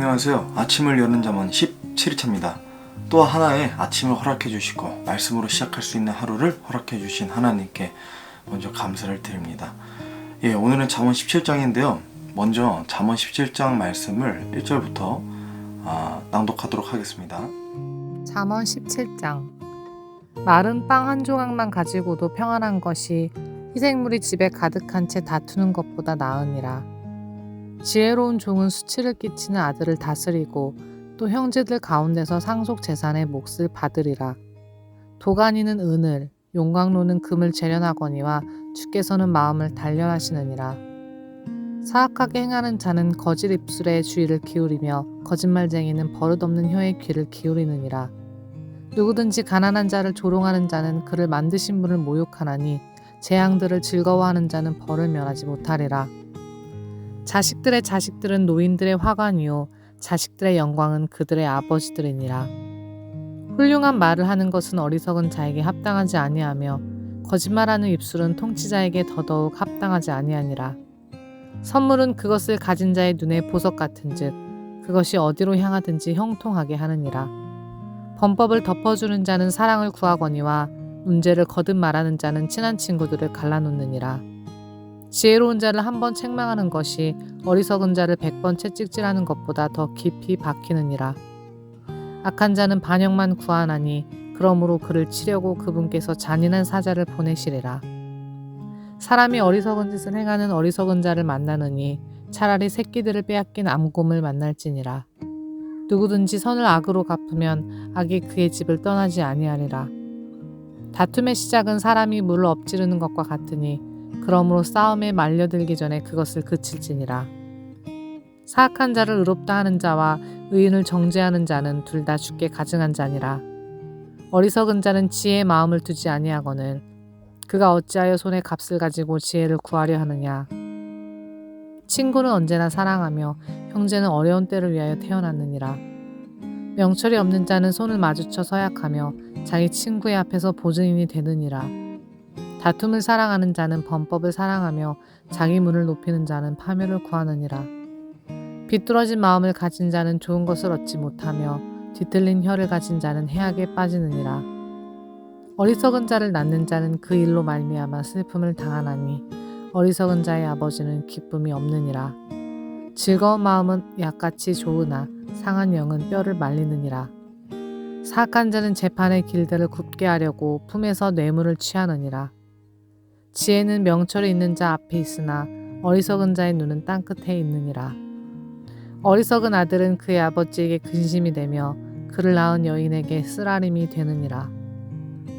안녕하세요. 아침을 여는 잠은 17일차입니다. 또 하나의 아침을 허락해 주시고 말씀으로 시작할 수 있는 하루를 허락해 주신 하나님께 먼저 감사를 드립니다. 오늘은 잠언 17장인데요. 먼저 잠언 17장 말씀을 1절부터 낭독하도록 하겠습니다. 잠언 17장. 마른 빵 한 조각만 가지고도 평안한 것이 희생물이 집에 가득한 채 다투는 것보다 나으니라. 지혜로운 종은 수치를 끼치는 아들을 다스리고 또 형제들 가운데서 상속 재산의 몫을 받으리라. 도가니는 은을, 용광로는 금을 재련하거니와 주께서는 마음을 단련하시느니라. 사악하게 행하는 자는 거짓 입술에 주의를 기울이며 거짓말쟁이는 버릇없는 혀에 귀를 기울이느니라. 누구든지 가난한 자를 조롱하는 자는 그를 만드신 분을 모욕하나니 재앙들을 즐거워하는 자는 벌을 면하지 못하리라. 자식들의 자식들은 노인들의 화관이요 자식들의 영광은 그들의 아버지들이니라. 훌륭한 말을 하는 것은 어리석은 자에게 합당하지 아니하며 거짓말하는 입술은 통치자에게 더더욱 합당하지 아니하니라. 선물은 그것을 가진 자의 눈에 보석 같은즉 그것이 어디로 향하든지 형통하게 하느니라. 범법을 덮어주는 자는 사랑을 구하거니와 문제를 거듭 말하는 자는 친한 친구들을 갈라놓느니라. 지혜로운 자를 한 번 책망하는 것이 어리석은 자를 100번 채찍질하는 것보다 더 깊이 박히느니라. 악한 자는 반역만 구하나니 그러므로 그를 치려고 그분께서 잔인한 사자를 보내시리라. 사람이 어리석은 짓을 행하는 어리석은 자를 만나느니 차라리 새끼들을 빼앗긴 암곰을 만날지니라. 누구든지 선을 악으로 갚으면 악이 그의 집을 떠나지 아니하리라. 다툼의 시작은 사람이 물을 엎지르는 것과 같으니 그러므로 싸움에 말려들기 전에 그것을 그칠지니라. 사악한 자를 의롭다 하는 자와 의인을 정죄하는 자는 둘 다 죽게 가증한 자니라. 어리석은 자는 지혜의 마음을 두지 아니하거늘 그가 어찌하여 손에 값을 가지고 지혜를 구하려 하느냐. 친구는 언제나 사랑하며 형제는 어려운 때를 위하여 태어났느니라. 명철이 없는 자는 손을 마주쳐 서약하며 자기 친구의 앞에서 보증인이 되느니라. 다툼을 사랑하는 자는 범법을 사랑하며 자기 문을 높이는 자는 파멸을 구하느니라. 비뚤어진 마음을 가진 자는 좋은 것을 얻지 못하며 뒤틀린 혀를 가진 자는 해악에 빠지느니라. 어리석은 자를 낳는 자는 그 일로 말미암아 슬픔을 당하나니 어리석은 자의 아버지는 기쁨이 없느니라. 즐거운 마음은 약같이 좋으나 상한 영은 뼈를 말리느니라. 사악한 자는 재판의 길들을 굽게 하려고 품에서 뇌물을 취하느니라. 지혜는 명철이 있는 자 앞에 있으나 어리석은 자의 눈은 땅끝에 있느니라. 어리석은 아들은 그의 아버지에게 근심이 되며 그를 낳은 여인에게 쓰라림이 되느니라.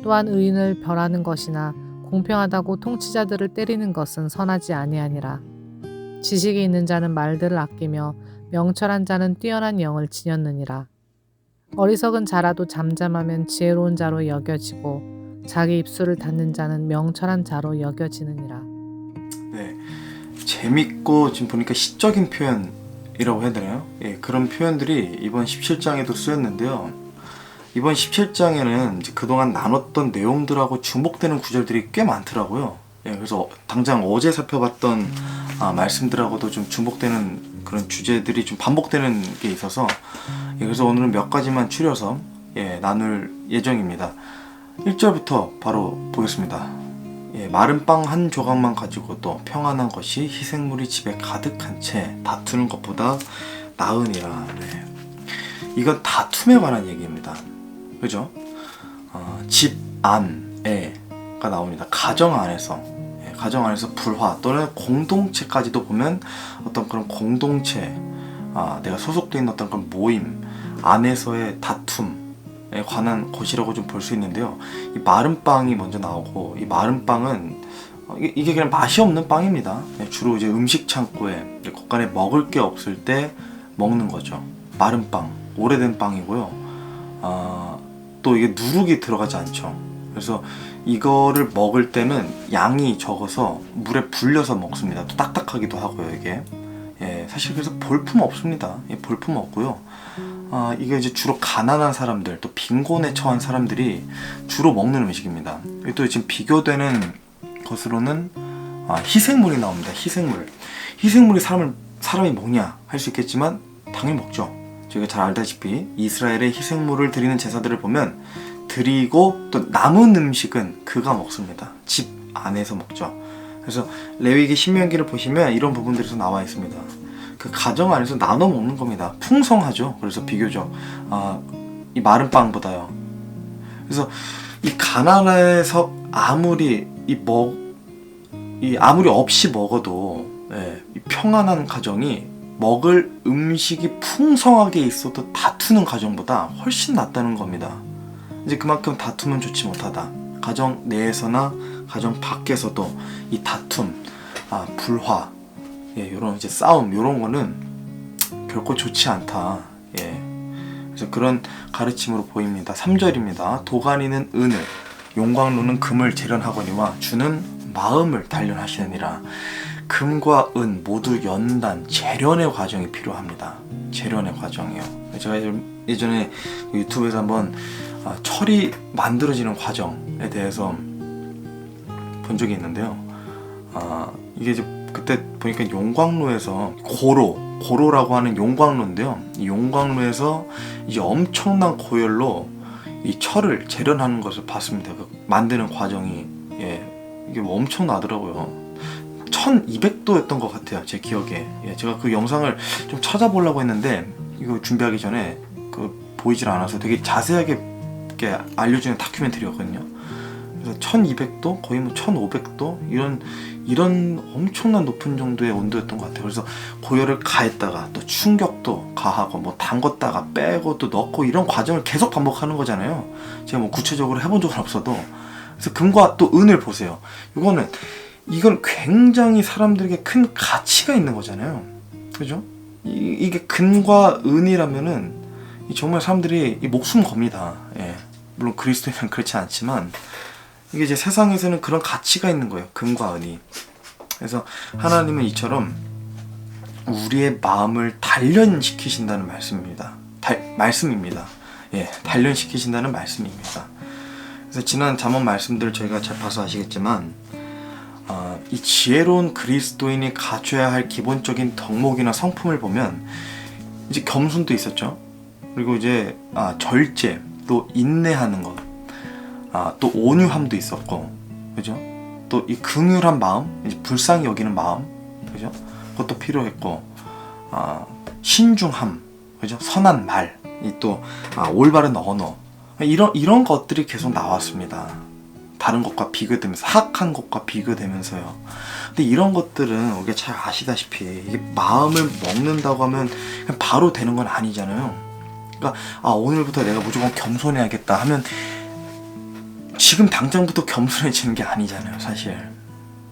또한 의인을 벌하는 것이나 공평하다고 통치자들을 때리는 것은 선하지 아니하니라. 지식이 있는 자는 말들을 아끼며 명철한 자는 뛰어난 영을 지녔느니라. 어리석은 자라도 잠잠하면 지혜로운 자로 여겨지고 자기 입술을 닫는 자는 명철한 자로 여겨지느니라. 네, 재밌고 지금 보니까 시적인 표현이라고 해야 되나요? 그런 표현들이 이번 17장에도 쓰였는데요. 이번 17장에는 이제 그동안 나눴던 내용들하고 주목되는 구절들이 꽤 많더라고요. 그래서 당장 어제 살펴봤던 말씀들하고도 좀 주목되는 그런 주제들이 좀 반복되는 게 있어서 그래서 오늘은 몇 가지만 추려서 나눌 예정입니다. 1절부터 바로 보겠습니다. 마른 빵 한 조각만 가지고도 평안한 것이 희생물이 집에 가득한 채 다투는 것보다 나으니라. 이건 다툼에 관한 얘기입니다. 그죠? 집 안에가 나옵니다. 가정 안에서 불화 또는 공동체까지도 보면 어떤 그런 공동체, 내가 소속되어 있는 어떤 그런 모임 안에서의 다툼에 관한 것이라고 좀 볼 수 있는데요. 이 마른 빵이 먼저 나오고 이 마른 빵은 이게 그냥 맛이 없는 빵입니다. 주로 이제 음식 창고에 곳간에 먹을 게 없을 때 먹는 거죠. 마른 빵, 오래된 빵이고요. 또 이게 누룩이 들어가지 않죠. 그래서 이거를 먹을 때는 양이 적어서 물에 불려서 먹습니다. 또 딱딱하기도 하고요, 이게. 사실 그래서 볼품 없습니다. 볼품 없고요. 이게 이제 주로 가난한 사람들, 또 빈곤에 처한 사람들이 주로 먹는 음식입니다. 또 지금 비교되는 것으로는 희생물이 나옵니다. 희생물이 사람이 먹냐 할 수 있겠지만 당연히 먹죠. 저희가 잘 알다시피 이스라엘의 희생물을 드리는 제사들을 보면 드리고 또 남은 음식은 그가 먹습니다. 집 안에서 먹죠. 그래서 레위기 신명기를 보시면 이런 부분들에서 나와 있습니다. 그 가정 안에서 나눠 먹는 겁니다. 풍성하죠. 그래서 비교적 이 마른 빵보다요. 그래서 이 가나안에서 아무리 아무리 없이 먹어도 이 평안한 가정이 먹을 음식이 풍성하게 있어도 다투는 가정보다 훨씬 낫다는 겁니다. 이제 그만큼 다투면 좋지 못하다. 가정 내에서나 가정 밖에서도 이 다툼, 불화, 이런 이제 싸움, 이런 거는 결코 좋지 않다. 그래서 그런 가르침으로 보입니다. 3절입니다. 도가니는 은을, 용광로는 금을 재련하거니와 주는 마음을 단련하시느니라. 금과 은 모두 연단, 재련의 과정이 필요합니다. 재련의 과정이요. 제가 예전에 유튜브에서 한번 철이 만들어지는 과정에 대해서 본 적이 있는데요. 이게 이제 그때 보니까 용광로에서 고로라고 하는 용광로인데요. 이 용광로에서 이제 엄청난 고열로 이 철을 재련하는 것을 봤습니다. 그 만드는 과정이 이게 엄청나더라고요. 1200도였던 것 같아요, 제 기억에. 제가 그 영상을 좀 찾아보려고 했는데 이거 준비하기 전에 보이질 않아서 되게 자세하게 이렇게 알려주는 다큐멘터리였거든요. 그래서 1200도, 거의 뭐 1500도 이런 엄청난 높은 정도의 온도였던 것 같아요. 그래서 고열을 가했다가 또 충격도 가하고 뭐 담궜다가 빼고 또 넣고 이런 과정을 계속 반복하는 거잖아요. 제가 뭐 구체적으로 해본 적은 없어도. 그래서 금과 또 은을 보세요. 이건 굉장히 사람들에게 큰 가치가 있는 거잖아요. 그죠? 이게 금과 은이라면은 정말 사람들이 목숨 겁니다. 물론 그리스도인은 그렇지 않지만 이게 이제 세상에서는 그런 가치가 있는 거예요. 금과 은이. 그래서 하나님은 이처럼 우리의 마음을 단련시키신다는 말씀입니다. 단련시키신다는 말씀입니다. 그래서 지난 잠언 말씀들 저희가 잘 봐서 아시겠지만 이 지혜로운 그리스도인이 갖춰야 할 기본적인 덕목이나 성품을 보면 이제 겸손도 있었죠. 그리고 이제 절제, 또 인내하는 것, 또 온유함도 있었고, 그죠? 또 이 긍휼한 마음, 이제 불쌍히 여기는 마음, 그죠? 그것도 필요했고, 신중함, 그죠? 선한 말, 또 올바른 언어, 이런 것들이 계속 나왔습니다. 다른 것과 비교되면서, 사악한 것과 비교되면서요. 근데 이런 것들은 우리가 잘 아시다시피 이게 마음을 먹는다고 하면 그냥 바로 되는 건 아니잖아요. 그러니까 오늘부터 내가 무조건 겸손해야겠다 하면 지금 당장부터 겸손해지는 게 아니잖아요, 사실.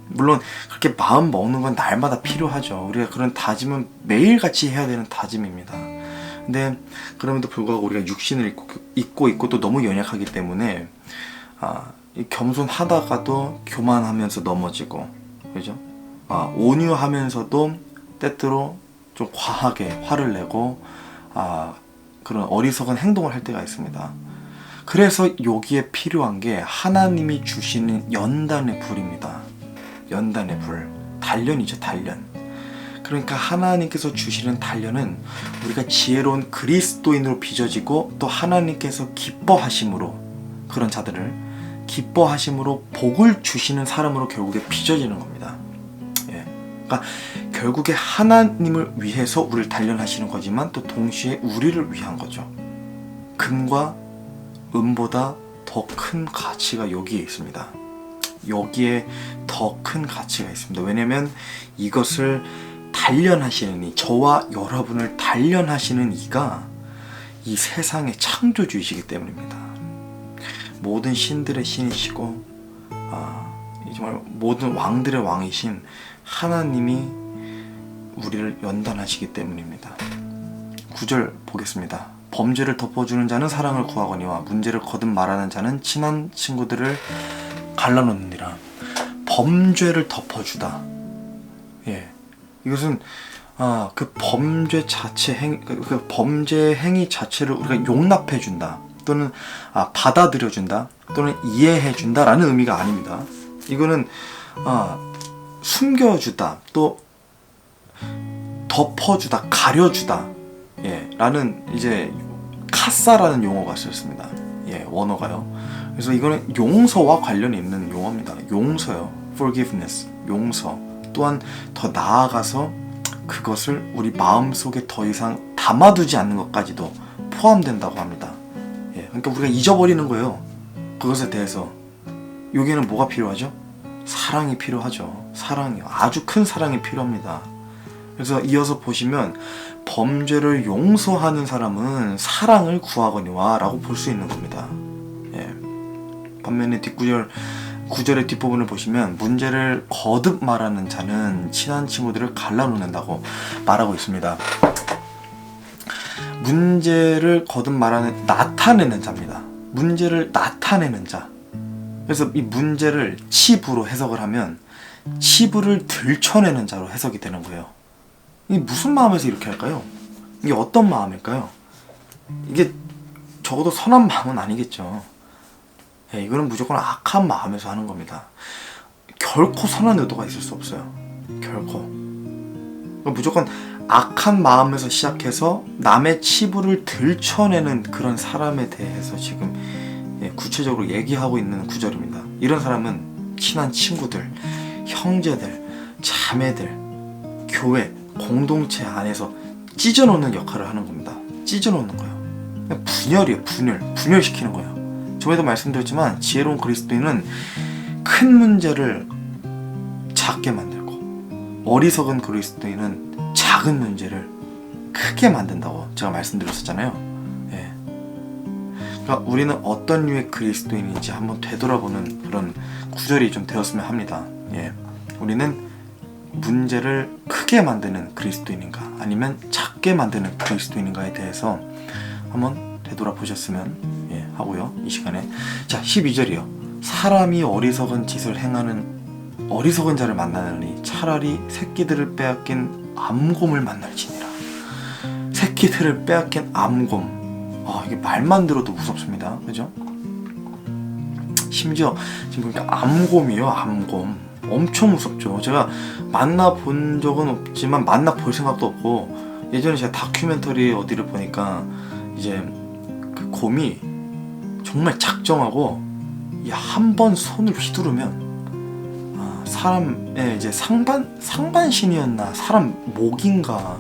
물론 그렇게 마음 먹는 건 날마다 필요하죠. 우리가 그런 다짐은 매일같이 해야 되는 다짐입니다. 근데 그럼에도 불구하고 우리가 육신을 입고 또 너무 연약하기 때문에 이 겸손하다가도 교만하면서 넘어지고, 그죠? 온유하면서도 때때로 좀 과하게 화를 내고 그런 어리석은 행동을 할 때가 있습니다. 그래서 여기에 필요한 게 하나님이 주시는 연단의 불입니다. 연단의 불, 단련이죠, 단련. 그러니까 하나님께서 주시는 단련은 우리가 지혜로운 그리스도인으로 빚어지고 또 하나님께서 기뻐하심으로 그런 자들을 기뻐하심으로 복을 주시는 사람으로 결국에 빚어지는 겁니다. 그러니까 결국에 하나님을 위해서 우리를 단련하시는 거지만 또 동시에 우리를 위한 거죠. 금과 은보다 더 큰 가치가 여기에 있습니다. 여기에 더 큰 가치가 있습니다. 왜냐하면 이것을 단련하시는 이, 저와 여러분을 단련하시는 이가 이 세상의 창조주이시기 때문입니다. 모든 신들의 신이시고 정말 모든 왕들의 왕이신 하나님이 우리를 연단하시기 때문입니다. 9절 보겠습니다. 범죄를 덮어주는 자는 사랑을 구하거니와 문제를 거듭 말하는 자는 친한 친구들을 갈라놓느니라. 범죄를 덮어주다. 이것은 그 범죄 자체 그 범죄 행위 자체를 우리가 용납해준다, 또는 받아들여준다, 또는 이해해준다라는 의미가 아닙니다. 이거는 숨겨주다, 또 덮어주다, 가려주다, 라는 이제 카사라는 용어가 쓰였습니다. 예, 원어가요. 그래서 이거는 용서와 관련이 있는 용어입니다. 용서요. forgiveness, 용서. 또한 더 나아가서 그것을 우리 마음속에 더 이상 담아두지 않는 것까지도 포함된다고 합니다. 예, 그러니까 우리가 잊어버리는 거예요. 그것에 대해서. 여기에는 뭐가 필요하죠? 사랑이 필요하죠. 사랑이요. 아주 큰 사랑이 필요합니다. 그래서 이어서 보시면 범죄를 용서하는 사람은 사랑을 구하거니와 라고 볼 수 있는 겁니다. 예. 반면에 구절의 뒷부분을 보시면 문제를 거듭 말하는 자는 친한 친구들을 갈라놓는다고 말하고 있습니다. 문제를 거듭 말하는, 나타내는 자입니다. 문제를 나타내는 자. 그래서 이 문제를 치부로 해석을 하면 치부를 들춰내는 자로 해석이 되는 거예요. 이게 무슨 마음에서 이렇게 할까요? 이게 어떤 마음일까요? 이게 적어도 선한 마음은 아니겠죠. 예, 이거는 무조건 악한 마음에서 하는 겁니다. 결코 선한 의도가 있을 수 없어요. 결코. 무조건 악한 마음에서 시작해서 남의 치부를 들춰내는 그런 사람에 대해서 지금 구체적으로 얘기하고 있는 구절입니다. 이런 사람은 친한 친구들, 형제들, 자매들, 교회, 공동체 안에서 찢어놓는 역할을 하는 겁니다. 찢어놓는 거예요. 분열이에요. 분열시키는 거예요. 전에도 말씀드렸지만 지혜로운 그리스도인은 큰 문제를 작게 만들고 어리석은 그리스도인은 작은 문제를 크게 만든다고 제가 말씀드렸었잖아요. 예. 그러니까 우리는 어떤 류의 그리스도인인지 한번 되돌아보는 그런 구절이 좀 되었으면 합니다. 예. 우리는 문제를 크게 만드는 그리스도인인가 아니면 작게 만드는 그리스도인인가에 대해서 한번 되돌아보셨으면 하고요. 이 시간에 자 12절이요. 사람이 어리석은 짓을 행하는 어리석은 자를 만나느니 차라리 새끼들을 빼앗긴 암곰을 만날지니라. 새끼들을 빼앗긴 암곰. 이게 말만 들어도 무섭습니다. 그죠? 심지어 지금 보니까 암곰이요. 암곰. 엄청 무섭죠. 제가 만나본 적은 없지만 만나볼 생각도 없고, 예전에 제가 다큐멘터리 어디를 보니까 이제 그 곰이 정말 작정하고 한 번 손을 휘두르면 사람의 이제 상반신이었나 사람 목인가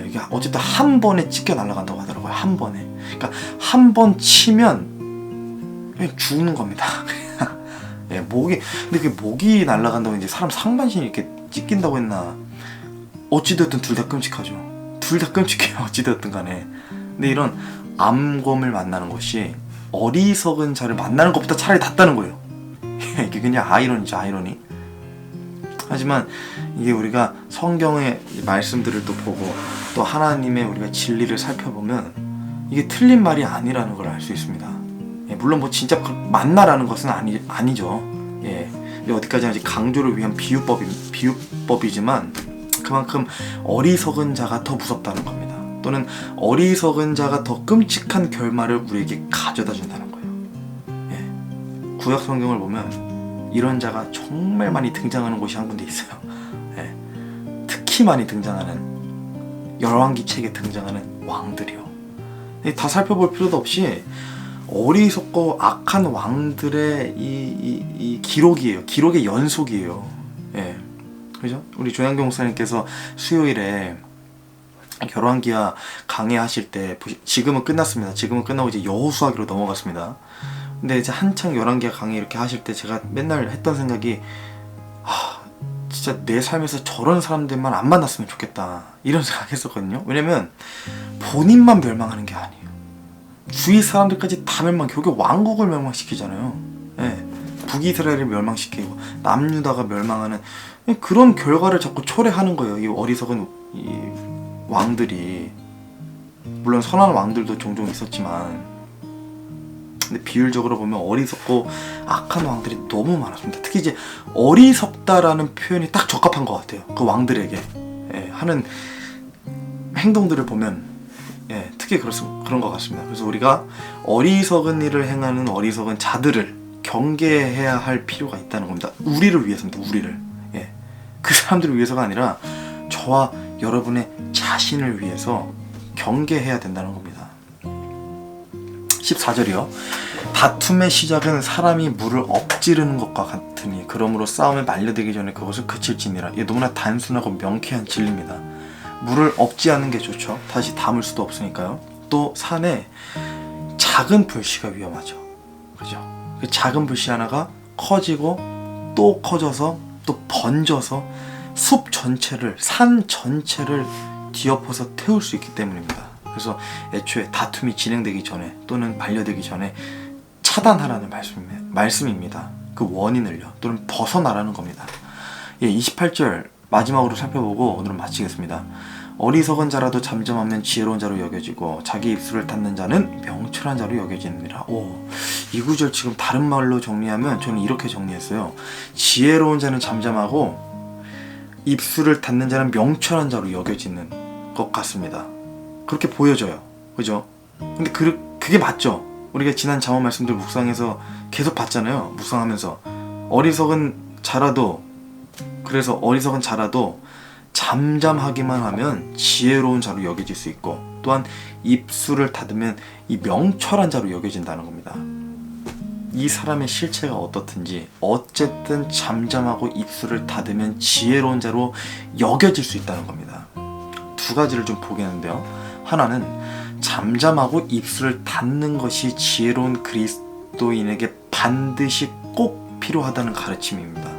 이게 어쨌든 한 번에 찢겨 날아간다고 하더라고요. 한 번에. 그러니까 한 번 치면 그냥 죽는 겁니다. 목이, 근데 그 목이 날아간다고 이제 사람 상반신이 이렇게 찢긴다고 했나. 어찌되었든 둘 다 끔찍하죠. 둘 다 끔찍해요. 어찌되었든 간에. 근데 이런 암곰을 만나는 것이 어리석은 자를 만나는 것보다 차라리 낫다는 거예요. 이게 그냥 아이러니죠. 아이러니. 하지만 이게 우리가 성경의 말씀들을 또 보고 또 하나님의 우리가 진리를 살펴보면 이게 틀린 말이 아니라는 걸 알 수 있습니다. 물론 뭐 진짜 만나라는 것은 아니죠. 근데 어디까지 아직 강조를 위한 비유법이지만 그만큼 어리석은 자가 더 무섭다는 겁니다. 또는 어리석은 자가 더 끔찍한 결말을 우리에게 가져다 준다는 거예요. 구약 성경을 보면 이런 자가 정말 많이 등장하는 곳이 한 군데 있어요. 특히 많이 등장하는, 열왕기 책에 등장하는 왕들이요. 다 살펴볼 필요도 없이 어리석고 악한 왕들의 이 기록이에요. 기록의 연속이에요. 그죠? 우리 조양경 목사님께서 수요일에 열왕기하 강해하실 때, 지금은 끝났습니다. 지금은 끝나고 이제 여호수아기로 넘어갔습니다. 근데 이제 한창 열왕기하 강해 이렇게 하실 때 제가 맨날 했던 생각이 진짜 내 삶에서 저런 사람들만 안 만났으면 좋겠다, 이런 생각했었거든요. 왜냐면 본인만 멸망하는 게 아니에요. 주위 사람들까지 다 결국 왕국을 멸망시키잖아요. 북이스라엘을 멸망시키고 남유다가 멸망하는 그런 결과를 자꾸 초래하는 거예요. 이 어리석은 이 왕들이. 물론 선한 왕들도 종종 있었지만, 근데 비율적으로 보면 어리석고 악한 왕들이 너무 많았습니다. 특히 이제 어리석다라는 표현이 딱 적합한 것 같아요. 그 왕들에게 하는 행동들을 보면 특히 그런 것 같습니다. 그래서 우리가 어리석은 일을 행하는 어리석은 자들을 경계해야 할 필요가 있다는 겁니다. 우리를 위해서입니다. 우리를. 그 사람들을 위해서가 아니라 저와 여러분의 자신을 위해서 경계해야 된다는 겁니다. 14절이요. 다툼의 시작은 사람이 물을 엎지르는 것과 같으니 그러므로 싸움에 말려들기 전에 그것을 그칠지니라. 이게 너무나 단순하고 명쾌한 진리입니다. 물을 엎지하는 게 좋죠. 다시 담을 수도 없으니까요. 또 산에 작은 불씨가 위험하죠. 그죠? 그 작은 불씨 하나가 커지고 또 커져서 또 번져서 숲 전체를, 산 전체를 뒤엎어서 태울 수 있기 때문입니다. 그래서 애초에 다툼이 진행되기 전에 또는 말려들기 전에 차단하라는 말씀입니다. 그 원인을요. 또는 벗어나라는 겁니다. 28절 마지막으로 살펴보고 오늘은 마치겠습니다. 어리석은 자라도 잠잠하면 지혜로운 자로 여겨지고 자기 입술을 닫는 자는 명철한 자로 여겨지느니라. 이 구절 지금 다른 말로 정리하면 저는 이렇게 정리했어요. 지혜로운 자는 잠잠하고 입술을 닫는 자는 명철한 자로 여겨지는 것 같습니다. 그렇게 보여져요. 그죠? 근데 그게 맞죠? 우리가 지난 잠언 말씀들 묵상해서 계속 봤잖아요. 묵상하면서 어리석은 자라도 잠잠하기만 하면 지혜로운 자로 여겨질 수 있고 또한 입술을 닫으면 이 명철한 자로 여겨진다는 겁니다. 이 사람의 실체가 어떻든지 어쨌든 잠잠하고 입술을 닫으면 지혜로운 자로 여겨질 수 있다는 겁니다. 두 가지를 좀 보겠는데요. 하나는 잠잠하고 입술을 닫는 것이 지혜로운 그리스도인에게 반드시 꼭 필요하다는 가르침입니다.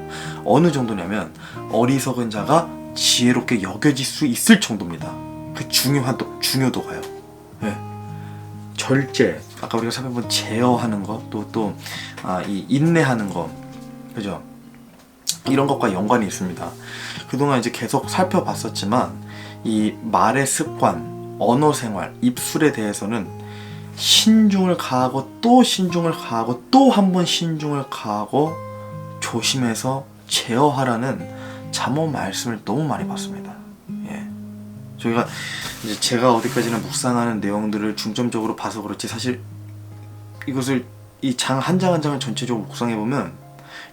어느 정도냐면 어리석은 자가 지혜롭게 여겨질 수 있을 정도입니다. 그 중요도가요. 네. 절제, 아까 우리가 살펴본 제어하는 것, 이 인내하는 것, 그죠? 이런 것과 연관이 있습니다. 그동안 이제 계속 살펴봤었지만 이 말의 습관, 언어 생활, 입술에 대해서는 신중을 가하고 또 신중을 가하고 또 한 번 신중을 가하고 조심해서 제어하라는 잠언 말씀을 너무 많이 봤습니다. 저희가 이제 제가 어디까지나 묵상하는 내용들을 중점적으로 봐서 그렇지 사실 이것을 이 장 한 장 한 장을 전체적으로 묵상해 보면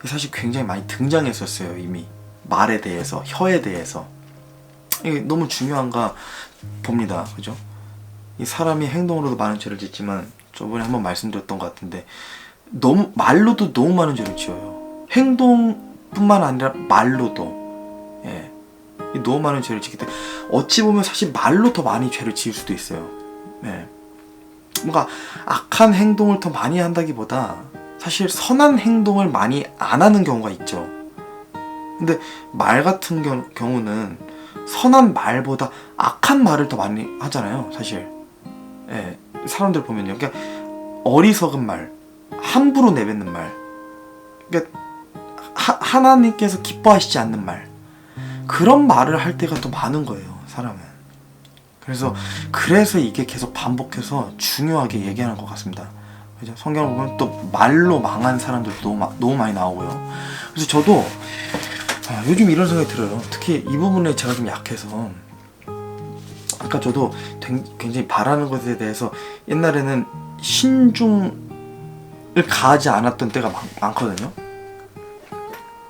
사실 굉장히 많이 등장했었어요. 이미 말에 대해서, 혀에 대해서 이게 너무 중요한가 봅니다. 그죠? 이 사람이 행동으로도 많은 죄를 짓지만 저번에 한번 말씀드렸던 것 같은데 말로도 너무 많은 죄를 지어요. 행동뿐만 아니라 말로도 너무 많은 죄를 짓기 때문에 어찌 보면 사실 말로 더 많이 죄를 지을 수도 있어요. 뭔가 악한 행동을 더 많이 한다기보다 사실 선한 행동을 많이 안 하는 경우가 있죠. 근데 말 같은 경우는 선한 말보다 악한 말을 더 많이 하잖아요. 사실 사람들 보면요, 그러니까 어리석은 말, 함부로 내뱉는 말, 그러니까 하나님께서 기뻐하시지 않는 말, 그런 말을 할 때가 더 많은 거예요, 사람은. 그래서 이게 계속 반복해서 중요하게 얘기하는 것 같습니다. 그죠? 성경을 보면 또 말로 망한 사람들도 너무 많이 나오고요. 그래서 저도 요즘 이런 생각이 들어요. 특히 이 부분에 제가 좀 약해서 아까 저도 굉장히 바라는 것에 대해서 옛날에는 신중을 가하지 않았던 때가 많거든요.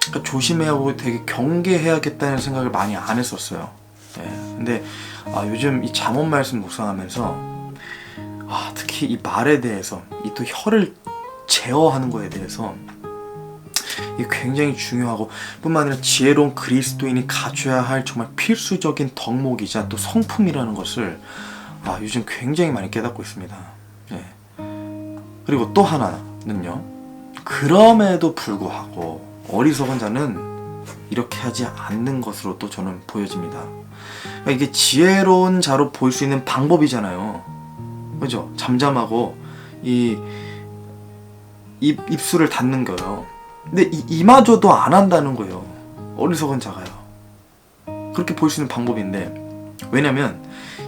그러니까 조심해야 하고 되게 경계해야겠다는 생각을 많이 안 했었어요. 근데 요즘 이 잠언 말씀 묵상하면서 특히 이 말에 대해서 이 또 혀를 제어하는 거에 대해서 이게 굉장히 중요하고 뿐만 아니라 지혜로운 그리스도인이 가져야 할 정말 필수적인 덕목이자 또 성품이라는 것을 요즘 굉장히 많이 깨닫고 있습니다. 그리고 또 하나는요, 그럼에도 불구하고 어리석은 자는 이렇게 하지 않는 것으로 또 저는 보여집니다. 그러니까 이게 지혜로운 자로 볼 수 있는 방법이잖아요. 그죠? 잠잠하고 입술을 닫는 거예요. 근데 이마저도 안 한다는 거예요. 어리석은 자가요. 그렇게 볼 수 있는 방법인데, 왜냐면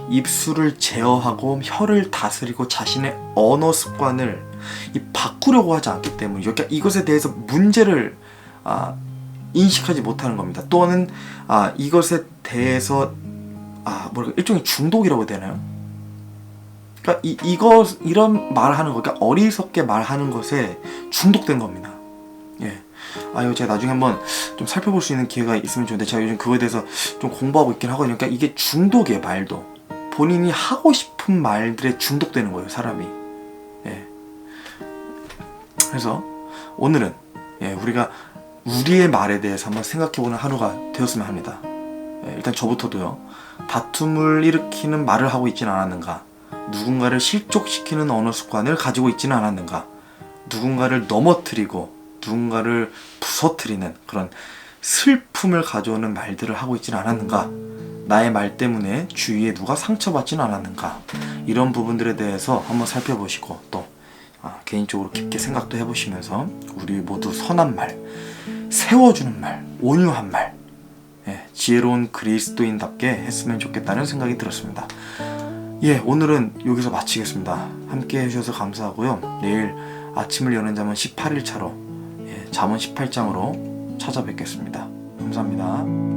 입술을 제어하고 혀를 다스리고 자신의 언어 습관을 바꾸려고 하지 않기 때문에 이것에 대해서 문제를 인식하지 못하는 겁니다. 또는 이것에 대해서 일종의 중독이라고 해야 되나요? 그러니까 이런 말하는 거, 그러니까 어리석게 말하는 것에 중독된 겁니다. 이거 제가 나중에 한번 좀 살펴볼 수 있는 기회가 있으면 좋은데 제가 요즘 그거에 대해서 좀 공부하고 있긴 하거든요. 그러니까 이게 중독이에요, 말도. 본인이 하고 싶은 말들에 중독되는 거예요, 사람이. 예. 그래서 오늘은 우리가 우리의 말에 대해서 한번 생각해보는 하루가 되었으면 합니다. 일단 저부터도요. 다툼을 일으키는 말을 하고 있지는 않았는가? 누군가를 실족시키는 언어 습관을 가지고 있지는 않았는가? 누군가를 넘어뜨리고 누군가를 부서뜨리는 그런 슬픔을 가져오는 말들을 하고 있지는 않았는가? 나의 말 때문에 주위에 누가 상처받지는 않았는가? 이런 부분들에 대해서 한번 살펴보시고 또 개인적으로 깊게 생각도 해보시면서 우리 모두 선한 말, 세워주는 말, 온유한 말, 지혜로운 그리스도인답게 했으면 좋겠다는 생각이 들었습니다. 오늘은 여기서 마치겠습니다. 함께 해주셔서 감사하고요. 내일 아침을 여는 잠언 18일차로 잠언 18장으로 찾아뵙겠습니다. 감사합니다.